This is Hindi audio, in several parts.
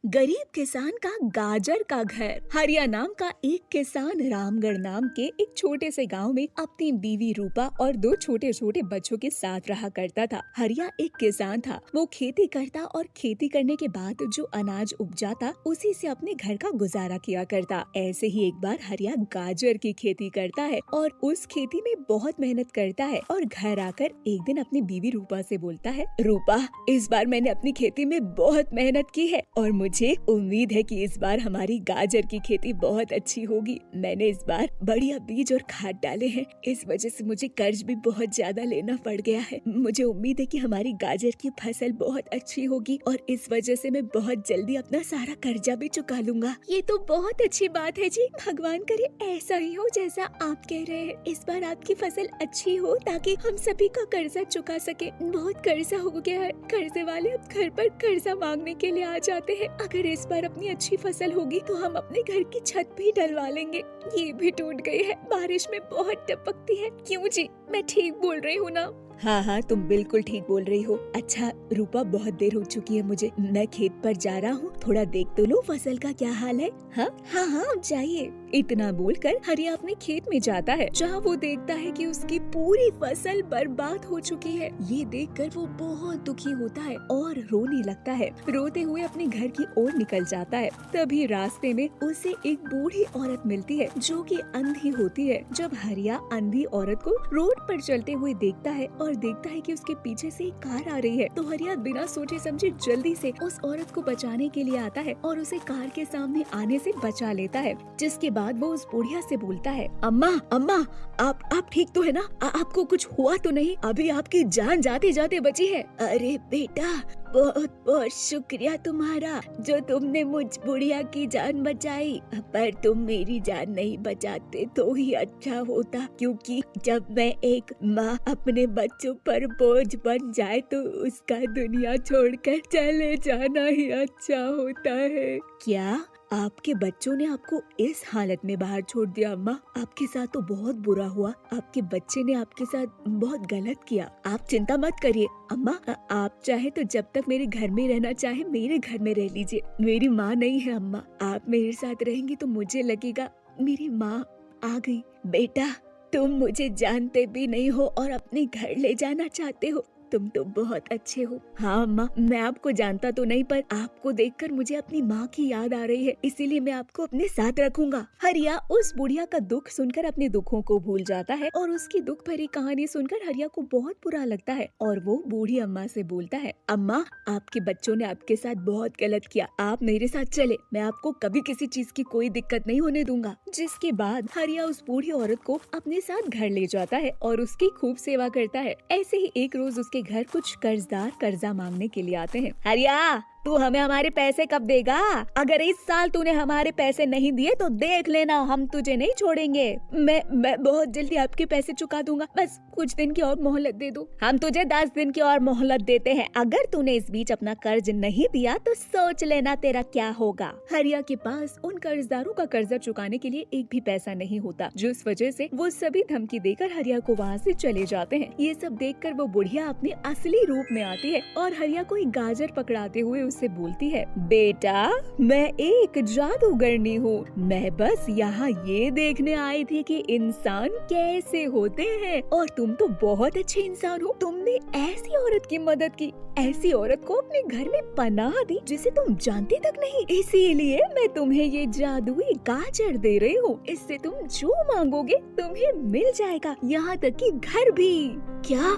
गरीब किसान का गाजर का घर। हरिया नाम का एक किसान रामगढ़ नाम के एक छोटे से गांव में अपनी बीवी रूपा और दो छोटे छोटे बच्चों के साथ रहा करता था। हरिया एक किसान था। वो खेती करता और खेती करने के बाद जो अनाज उपजाता उसी से अपने घर का गुजारा किया करता। ऐसे ही एक बार हरिया गाजर की खेती करता है और उस खेती में बहुत मेहनत करता है और घर आकर एक दिन अपनी बीवी रूपा से बोलता है, रूपा, इस बार मैंने अपनी खेती में बहुत मेहनत की है और मुझे उम्मीद है कि इस बार हमारी गाजर की खेती बहुत अच्छी होगी। मैंने इस बार बढ़िया बीज और खाद डाले हैं। इस वजह से मुझे कर्ज भी बहुत ज्यादा लेना पड़ गया है। मुझे उम्मीद है कि हमारी गाजर की फसल बहुत अच्छी होगी और इस वजह से मैं बहुत जल्दी अपना सारा कर्जा भी चुका लूंगा। ये तो बहुत अच्छी बात है जी। भगवान करे ऐसा ही हो जैसा आप कह रहे हैं। इस बार आपकी फसल अच्छी हो ताकि हम सभी का कर्जा चुका सके। बहुत कर्जा हो गया है। कर्जे वाले अब घर पर कर्जा मांगने के लिए आ जाते हैं। अगर इस बार अपनी अच्छी फसल होगी तो हम अपने घर की छत भी डलवा लेंगे। ये भी टूट गई है। बारिश में बहुत टपकती है। क्यों जी, मैं ठीक बोल रही हूँ ना? हाँ हाँ, तुम बिल्कुल ठीक बोल रही हो। अच्छा रूपा, बहुत देर हो चुकी है मुझे, मैं खेत पर जा रहा हूँ। थोड़ा देख तो लो फसल का क्या हाल है। हाँ हाँ हाँ, आप जाइए। इतना बोलकर हरिया अपने खेत में जाता है, जहाँ वो देखता है कि उसकी पूरी फसल बर्बाद हो चुकी है। ये देखकर वो बहुत दुखी होता है और रोने लगता है। रोते हुए अपने घर की ओर निकल जाता है। तभी रास्ते में उसे एक बूढ़ी औरत मिलती है जो कि अंधी होती है। जब हरिया अंधी औरत को रोड पर चलते हुए देखता है और देखता है कि उसके पीछे से एक कार आ रही है, तो हरिया बिना सोचे समझे जल्दी से उस औरत को बचाने के लिए आता है और उसे कार के सामने आने से बचा लेता है। जिसके बाद वो उस बुढ़िया से बोलता है, अम्मा अम्मा, आप ठीक तो है ना? आपको कुछ हुआ तो नहीं? अभी आपकी जान जाते जाते बची है। अरे बेटा, बहुत बहुत शुक्रिया तुम्हारा जो तुमने मुझ बुढ़िया की जान बचाई। पर तुम मेरी जान नहीं बचाते तो ही अच्छा होता, क्योंकि जब मैं एक माँ अपने बच्चों पर बोझ बन जाए तो उसका दुनिया छोड़कर चले जाना ही अच्छा होता है। क्या आपके बच्चों ने आपको इस हालत में बाहर छोड़ दिया? अम्मा, आपके साथ तो बहुत बुरा हुआ। आपके बच्चे ने आपके साथ बहुत गलत किया। आप चिंता मत करिए अम्मा। आप चाहे तो जब तक मेरे घर में रहना चाहे मेरे घर में रह लीजिए। मेरी माँ नहीं है अम्मा, आप मेरे साथ रहेंगी तो मुझे लगेगा मेरी माँ आ गई। बेटा, तुम मुझे जानते भी नहीं हो और अपने घर ले जाना चाहते हो। तुम तो बहुत अच्छे हो। हाँ अम्मा, मैं आपको जानता तो नहीं, पर आपको देखकर मुझे अपनी माँ की याद आ रही है, इसीलिए मैं आपको अपने साथ रखूंगा। हरिया उस बुढ़िया का दुख सुनकर अपने दुखों को भूल जाता है और उसकी दुख भरी कहानी सुनकर हरिया को बहुत बुरा लगता है और वो बूढ़ी अम्मा से बोलता है, अम्मा, आपके बच्चों ने आपके साथ बहुत गलत किया। आप मेरे साथ चले, मैं आपको कभी किसी चीज की कोई दिक्कत नहीं होने दूंगा। जिसके बाद हरिया उस बूढ़ी औरत को अपने साथ घर ले जाता है और उसकी खूब सेवा करता है। ऐसे ही एक रोज उसके घर कुछ कर्जदार कर्जा मांगने के लिए आते हैं। हरिया, तू हमें हमारे पैसे कब देगा? अगर इस साल तूने हमारे पैसे नहीं दिए तो देख लेना, हम तुझे नहीं छोड़ेंगे। मैं बहुत जल्दी आपके पैसे चुका दूंगा, बस कुछ दिन की और मोहलत दे दो। हम तुझे 10 दिन की और मोहलत देते हैं। अगर तूने इस बीच अपना कर्ज नहीं दिया तो सोच लेना तेरा क्या होगा। हरिया के पास उन कर्जदारों का कर्जा चुकाने के लिए एक भी पैसा नहीं होता, जिस वजह से वो सभी धमकी देकर हरिया को वहाँ से चले जाते हैं। ये सब देखकर वो बुढ़िया अपने असली रूप में आती है और हरिया को एक गाजर पकड़ाते हुए से बोलती है, बेटा, मैं एक जादूगरनी हूँ। मैं बस यहाँ ये देखने आई थी कि इंसान कैसे होते हैं और तुम तो बहुत अच्छे इंसान हो। तुमने ऐसी औरत की मदद की, ऐसी औरत को अपने घर में पनाह दी जिसे तुम जानती तक नहीं। इसीलिए मैं तुम्हें ये जादुई गाजर दे रही हूँ। इससे तुम जो मांगोगे तुम्हें मिल जाएगा, यहाँ तक कि घर भी। क्या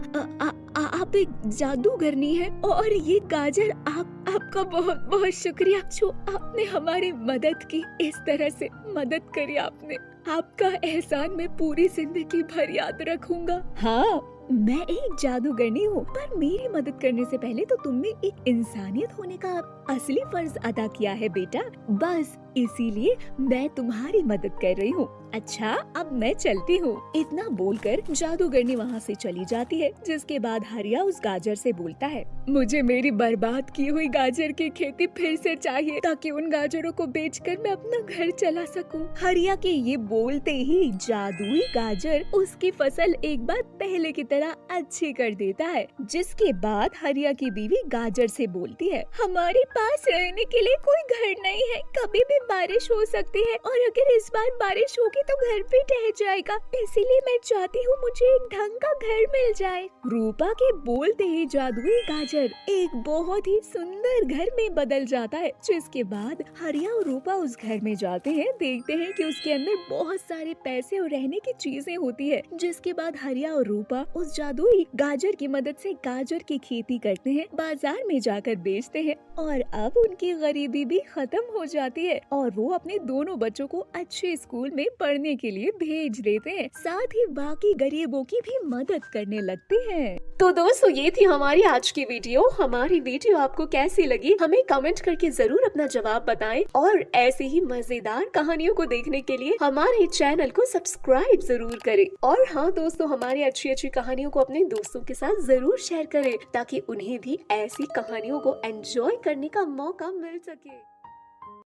आप एक जादूगरनी है और ये गाजर आपका बहुत बहुत शुक्रिया जो आपने हमारी मदद की। इस तरह से मदद करी आपने। आपका एहसान मैं पूरी जिंदगी भर याद रखूंगा। हाँ, मैं एक जादूगरनी हूँ, पर मेरी मदद करने से पहले तो तुमने एक इंसानियत होने का असली फर्ज अदा किया है बेटा। बस इसीलिए मैं तुम्हारी मदद कर रही हूँ। अच्छा, अब मैं चलती हूँ। इतना बोलकर जादूगरनी वहाँ से चली जाती है, जिसके बाद हरिया उस गाजर से बोलता है, मुझे मेरी बर्बाद की हुई गाजर की खेती फिर से चाहिए, ताकि उन गाजरों को बेचकर मैं अपना घर चला सकूं। हरिया के ये बोलते ही जादुई गाजर उसकी फसल एक बार पहले की तरह अच्छी कर देता है। जिसके बाद हरिया की बीवी गाजर से बोलती है, हमारे पास रहने के लिए कोई घर नहीं है, कभी भी बारिश हो सकती है, और अगर इस बार बारिश होगी तो घर भी ढह जाएगा, इसीलिए मैं चाहती हूँ मुझे एक ढंग का घर मिल जाए। रूपा के बोलते ही जादुई गाजर एक बहुत ही सुंदर घर में बदल जाता है। जिसके बाद हरिया और रूपा उस घर में जाते हैं, देखते हैं कि उसके अंदर बहुत सारे पैसे और रहने की चीजें होती है। जिसके बाद हरिया और रूपा उस जादुई गाजर की मदद से गाजर की खेती करते हैं, बाजार में जाकर बेचते हैं, और अब उनकी गरीबी भी खत्म हो जाती है और वो अपने दोनों बच्चों को अच्छे स्कूल में पढ़ने के लिए भेज देते हैं। साथ ही बाकी गरीबों की भी मदद करने लगते हैं। तो दोस्तों, ये थी हमारी आज की वीडियो। हमारी वीडियो आपको कैसी लगी हमें कमेंट करके जरूर अपना जवाब बताएं, और ऐसे ही मजेदार कहानियों को देखने के लिए हमारे चैनल को सब्सक्राइब जरूर करें। और हाँ दोस्तों, हमारी अच्छी अच्छी कहानियों को अपने दोस्तों के साथ जरूर शेयर करें, ताकि उन्हें भी ऐसी कहानियों को एंजॉय करने का मौका मिल सके।